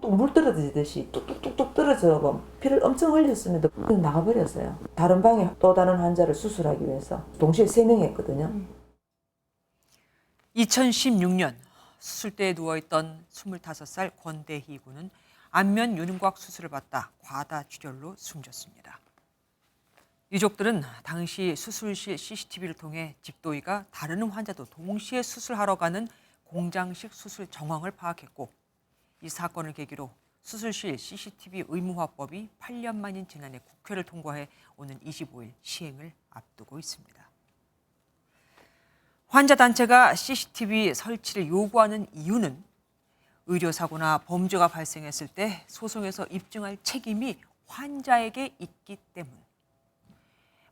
뚝뚝뚝 물 떨어지듯이 뚝뚝뚝뚝 떨어져 피를 엄청 흘렸습니다. 나가버렸어요. 다른 방에 또 다른 환자를 수술하기 위해서 동시에 3명이 했거든요. 2016년 수술대에 누워있던 25살 권대희 군은 안면 윤곽 수술을 받다 과다출혈로 숨졌습니다. 유족들은 당시 수술실 CCTV를 통해 집도의가 다른 환자도 동시에 수술하러 가는 공장식 수술 정황을 파악했고, 이 사건을 계기로 수술실 CCTV 의무화법이 8년 만인 지난해 국회를 통과해 오는 25일 시행을 앞두고 있습니다. 환자 단체가 CCTV 설치를 요구하는 이유는 의료사고나 범죄가 발생했을 때 소송에서 입증할 책임이 환자에게 있기 때문.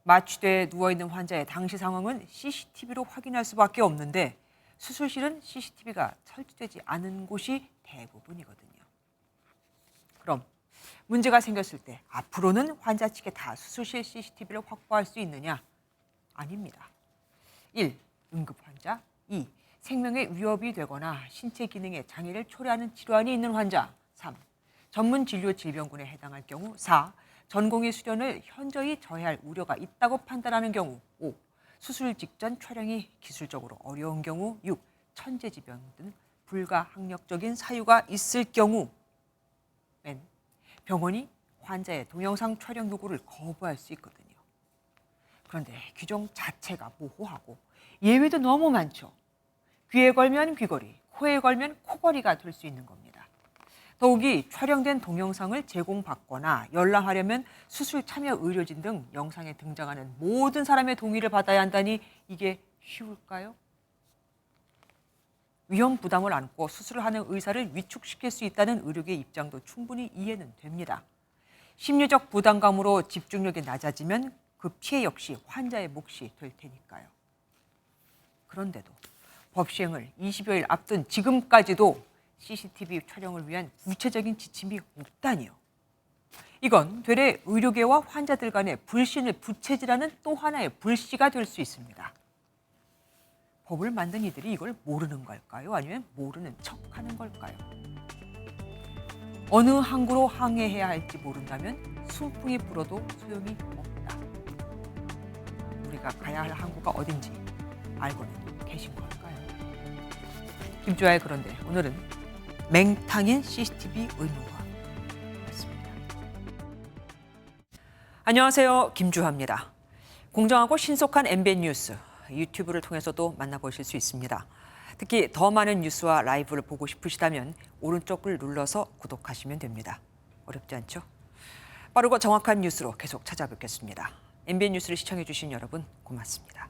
마취대에 누워있는 환자의 당시 상황은 CCTV로 확인할 수밖에 없는데 수술실은 CCTV가 설치되지 않은 곳이 대부분이거든요. 그럼 문제가 생겼을 때 앞으로는 환자 측에 다 수술실 CCTV를 확보할 수 있느냐? 아닙니다. 1. 응급 환자. 2. 생명에 위협이 되거나 신체 기능에 장애를 초래하는 질환이 있는 환자. 3. 전문 진료 질병군에 해당할 경우. 4. 전공의 수련을 현저히 저해할 우려가 있다고 판단하는 경우. 5. 수술 직전 촬영이 기술적으로 어려운 경우. 6. 천재지변 등 불가항력적인 사유가 있을 경우. 병원이 환자의 동영상 촬영 요구를 거부할 수 있거든요. 그런데 규정 자체가 모호하고 예외도 너무 많죠. 귀에 걸면 귀걸이, 코에 걸면 코걸이가 될 수 있는 겁니다. 더욱이 촬영된 동영상을 제공받거나 열람하려면 수술 참여 의료진 등 영상에 등장하는 모든 사람의 동의를 받아야 한다니 이게 쉬울까요? 위험 부담을 안고 수술을 하는 의사를 위축시킬 수 있다는 의료계의 입장도 충분히 이해는 됩니다. 심리적 부담감으로 집중력이 낮아지면 그 피해 역시 환자의 몫이 될 테니까요. 그런데도 법 시행을 20여일 앞둔 지금까지도 CCTV 촬영을 위한 구체적인 지침이 없다니요. 이건 되레 의료계와 환자들 간의 불신을 부채질하는 또 하나의 불씨가 될 수 있습니다. 법을 만든 이들이 이걸 모르는 걸까요? 아니면 모르는 척하는 걸까요? 어느 항구로 항해해야 할지 모른다면 순풍이 불어도 소용이 없다. 우리가 가야 할 항구가 어딘지 알고는 계신 걸까요? 김주아의 그런데 오늘은 맹탕인 CCTV 의무화였습니다. 안녕하세요, 김주아입니다. 공정하고 신속한 MBN 뉴스 유튜브를 통해서도 만나보실 수 있습니다. 특히 더 많은 뉴스와 라이브를 보고 싶으시다면 오른쪽을 눌러서 구독하시면 됩니다. 어렵지 않죠? 빠르고 정확한 뉴스로 계속 찾아뵙겠습니다. MBN 뉴스를 시청해 주신 여러분 고맙습니다.